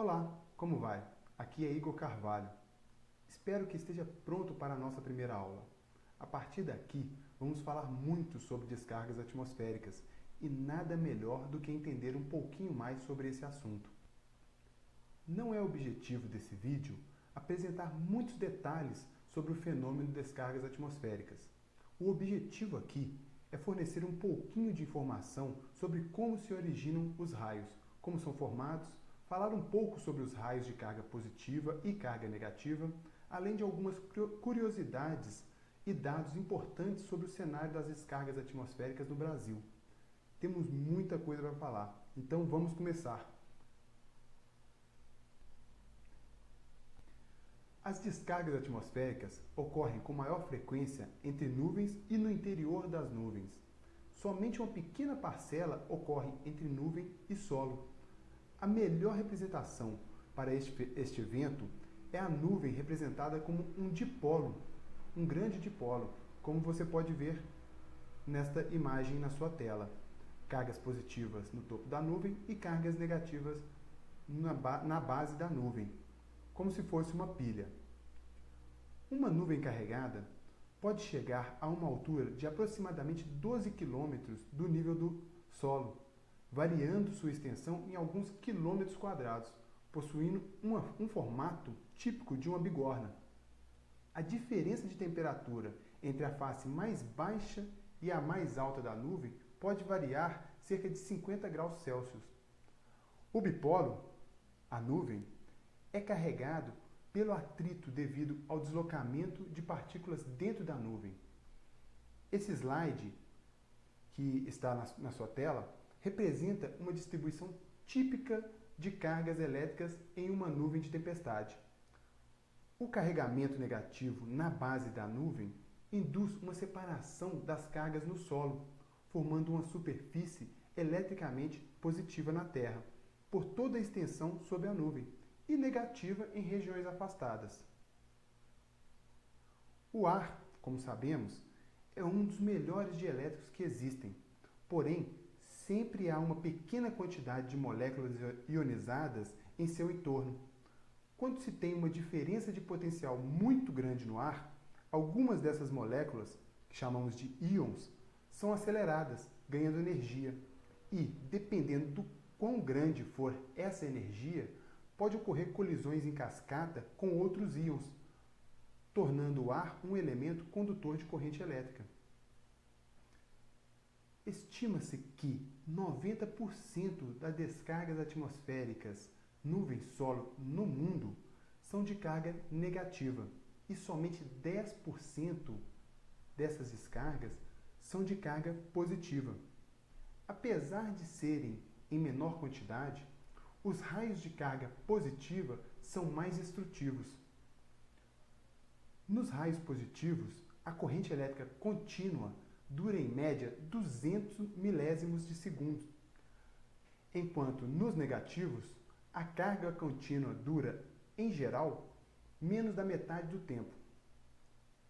Olá, como vai? Aqui é Igor Carvalho. Espero que esteja pronto para a nossa primeira aula. A partir daqui, vamos falar muito sobre descargas atmosféricas e nada melhor do que entender um pouquinho mais sobre esse assunto. Não é objetivo desse vídeo apresentar muitos detalhes sobre o fenômeno de descargas atmosféricas. O objetivo aqui é fornecer um pouquinho de informação sobre como se originam os raios, como são formados, falar um pouco sobre os raios de carga positiva e carga negativa, além de algumas curiosidades e dados importantes sobre o cenário das descargas atmosféricas no Brasil. Temos muita coisa para falar, então vamos começar. As descargas atmosféricas ocorrem com maior frequência entre nuvens e no interior das nuvens. Somente uma pequena parcela ocorre entre nuvem e solo. A melhor representação para este evento é a nuvem representada como um dipolo, um grande dipolo, como você pode ver nesta imagem na sua tela. Cargas positivas no topo da nuvem e cargas negativas na base da nuvem, como se fosse uma pilha. Uma nuvem carregada pode chegar a uma altura de aproximadamente 12 km do nível do solo, variando sua extensão em alguns quilômetros quadrados, possuindo um formato típico de uma bigorna. A diferença de temperatura entre a face mais baixa e a mais alta da nuvem pode variar cerca de 50 graus Celsius. O bipolo, a nuvem, é carregado pelo atrito devido ao deslocamento de partículas dentro da nuvem. Esse slide que está na sua tela representa uma distribuição típica de cargas elétricas em uma nuvem de tempestade. O carregamento negativo na base da nuvem induz uma separação das cargas no solo, formando uma superfície eletricamente positiva na Terra, por toda a extensão sob a nuvem, e negativa em regiões afastadas. O ar, como sabemos, é um dos melhores dielétricos que existem, porém, sempre há uma pequena quantidade de moléculas ionizadas em seu entorno. Quando se tem uma diferença de potencial muito grande no ar, algumas dessas moléculas, que chamamos de íons, são aceleradas, ganhando energia. E, dependendo do quão grande for essa energia, pode ocorrer colisões em cascata com outros íons, tornando o ar um elemento condutor de corrente elétrica. Estima-se que 90% das descargas atmosféricas nuvem-solo no mundo são de carga negativa e somente 10% dessas descargas são de carga positiva. Apesar de serem em menor quantidade, os raios de carga positiva são mais destrutivos. Nos raios positivos, a corrente elétrica contínua dura em média 200 milésimos de segundo, enquanto nos negativos, a carga contínua dura, em geral, menos da metade do tempo.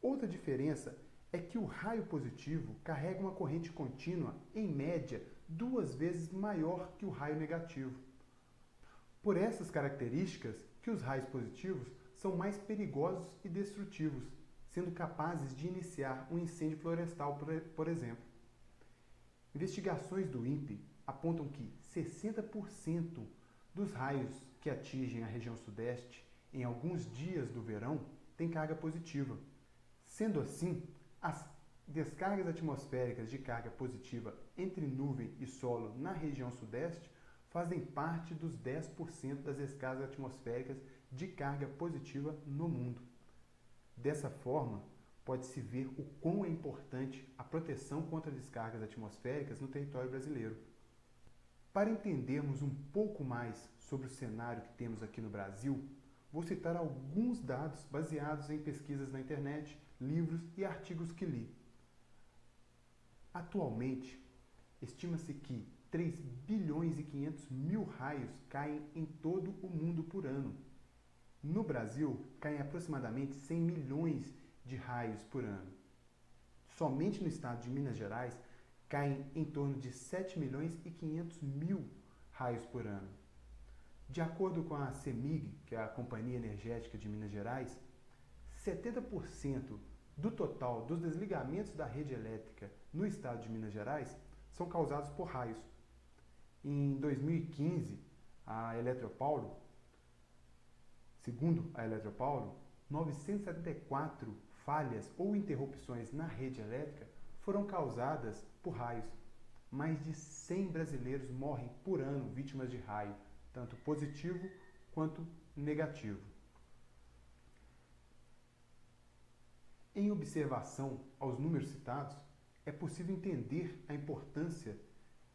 Outra diferença é que o raio positivo carrega uma corrente contínua, em média, 2 vezes maior que o raio negativo. Por essas características que os raios positivos são mais perigosos e destrutivos, sendo capazes de iniciar um incêndio florestal, por exemplo. Investigações do INPE apontam que 60% dos raios que atingem a região sudeste em alguns dias do verão têm carga positiva. Sendo assim, as descargas atmosféricas de carga positiva entre nuvem e solo na região sudeste fazem parte dos 10% das descargas atmosféricas de carga positiva no mundo. Dessa forma, pode-se ver o quão é importante a proteção contra descargas atmosféricas no território brasileiro. Para entendermos um pouco mais sobre o cenário que temos aqui no Brasil, vou citar alguns dados baseados em pesquisas na internet, livros e artigos que li. Atualmente, estima-se que 3 bilhões e 500 mil raios caem em todo o mundo por ano. No Brasil, caem aproximadamente 100 milhões de raios por ano. Somente no estado de Minas Gerais, caem em torno de 7 milhões e 500 mil raios por ano. De acordo com a CEMIG, que é a Companhia Energética de Minas Gerais, 70% do total dos desligamentos da rede elétrica no estado de Minas Gerais são causados por raios. Em 2015, segundo a Eletropaulo, 974 falhas ou interrupções na rede elétrica foram causadas por raios. Mais de 100 brasileiros morrem por ano vítimas de raio, tanto positivo quanto negativo. Em observação aos números citados, é possível entender a importância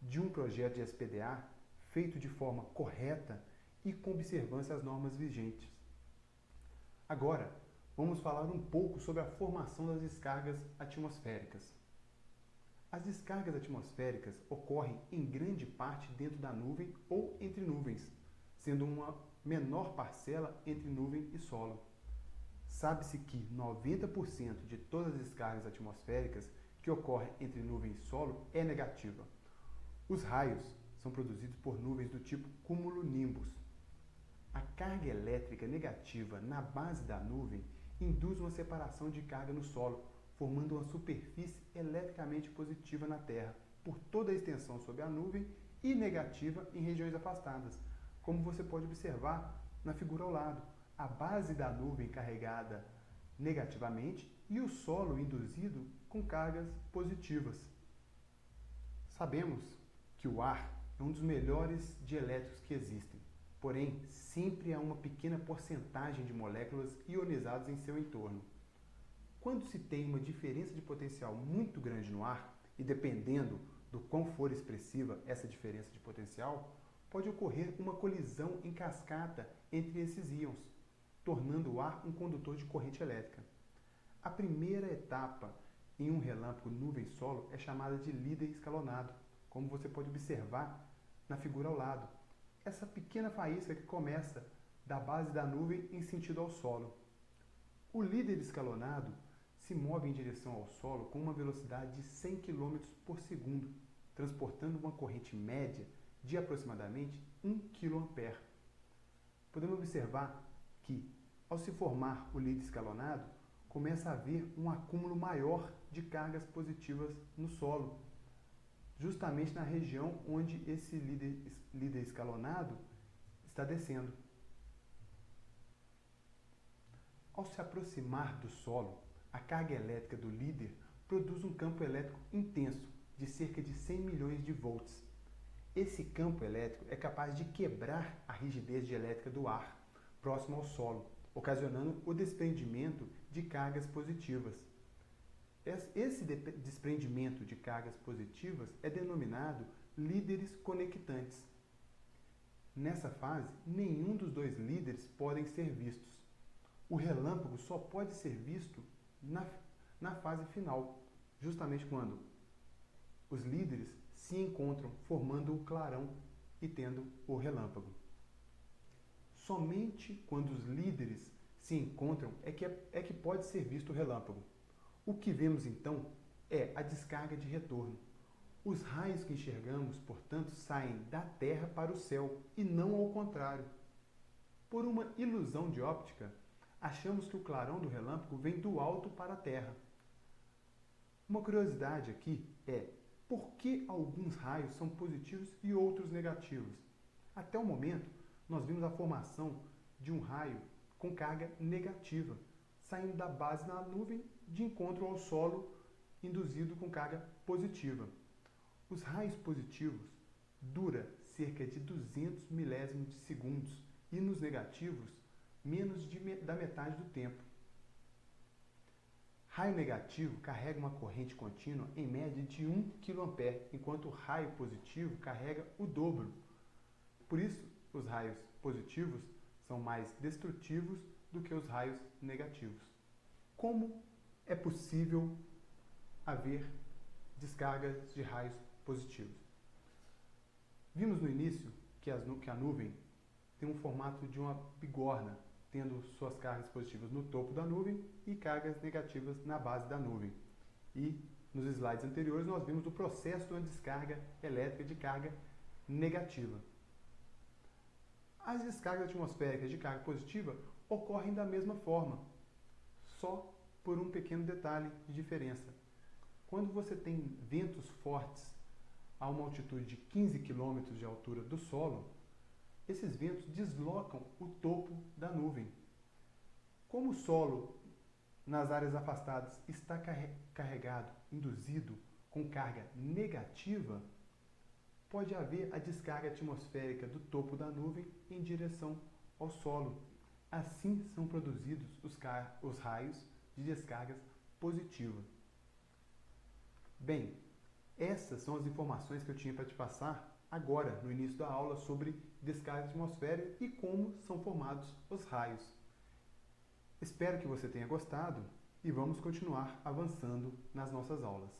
de um projeto de SPDA feito de forma correta e com observância às normas vigentes. Agora, vamos falar um pouco sobre a formação das descargas atmosféricas. As descargas atmosféricas ocorrem em grande parte dentro da nuvem ou entre nuvens, sendo uma menor parcela entre nuvem e solo. Sabe-se que 90% de todas as descargas atmosféricas que ocorrem entre nuvem e solo é negativa. Os raios são produzidos por nuvens do tipo cumulonimbus. A carga elétrica negativa na base da nuvem induz uma separação de carga no solo, formando uma superfície eletricamente positiva na Terra, por toda a extensão sob a nuvem, e negativa em regiões afastadas, como você pode observar na figura ao lado. A base da nuvem carregada negativamente e o solo induzido com cargas positivas. Sabemos que o ar é um dos melhores dielétricos que existem, porém, sempre há uma pequena porcentagem de moléculas ionizadas em seu entorno. Quando se tem uma diferença de potencial muito grande no ar, e dependendo do quão for expressiva essa diferença de potencial, pode ocorrer uma colisão em cascata entre esses íons, tornando o ar um condutor de corrente elétrica. A primeira etapa em um relâmpago nuvem-solo é chamada de líder escalonado, como você pode observar na figura ao lado. Essa pequena faísca que começa da base da nuvem em sentido ao solo. O líder escalonado se move em direção ao solo com uma velocidade de 100 km por segundo, transportando uma corrente média de aproximadamente 1 kA. Podemos observar que, ao se formar o líder escalonado, começa a haver um acúmulo maior de cargas positivas no solo, justamente na região onde esse líder escalonado está descendo. Ao se aproximar do solo, a carga elétrica do líder produz um campo elétrico intenso, de cerca de 100 milhões de volts. Esse campo elétrico é capaz de quebrar a rigidez dielétrica do ar próximo ao solo, ocasionando o desprendimento de cargas positivas. Esse desprendimento de cargas positivas é denominado líderes conectantes. Nessa fase, nenhum dos dois líderes podem ser vistos. O relâmpago só pode ser visto na fase final, justamente quando os líderes se encontram formando o clarão e tendo o relâmpago. Somente quando os líderes se encontram é que pode ser visto o relâmpago. O que vemos então é a descarga de retorno. Os raios que enxergamos, portanto, saem da Terra para o céu e não ao contrário. Por uma ilusão de óptica, achamos que o clarão do relâmpago vem do alto para a Terra. Uma curiosidade aqui é por que alguns raios são positivos e outros negativos. Até o momento, nós vimos a formação de um raio com carga negativa, saindo da base da nuvem de encontro ao solo induzido com carga positiva. Os raios positivos duram cerca de 200 milésimos de segundos e nos negativos menos da metade do tempo. Raio negativo carrega uma corrente contínua em média de 1 kA, enquanto o raio positivo carrega o dobro. Por isso, os raios positivos são mais destrutivos do que os raios negativos. Como é possível haver descargas de raios positivos? Vimos no início que a nuvem tem um formato de uma bigorna, tendo suas cargas positivas no topo da nuvem e cargas negativas na base da nuvem. E nos slides anteriores nós vimos o processo de uma descarga elétrica de carga negativa. As descargas atmosféricas de carga positiva ocorrem da mesma forma, só por um pequeno detalhe de diferença. Quando você tem ventos fortes a uma altitude de 15 km de altura do solo, esses ventos deslocam o topo da nuvem. Como o solo nas áreas afastadas está carregado, induzido com carga negativa, pode haver a descarga atmosférica do topo da nuvem em direção ao solo. Assim são produzidos os raios de descargas positiva. Bem, essas são as informações que eu tinha para te passar agora, no início da aula, sobre descarga atmosférica e como são formados os raios. Espero que você tenha gostado e vamos continuar avançando nas nossas aulas.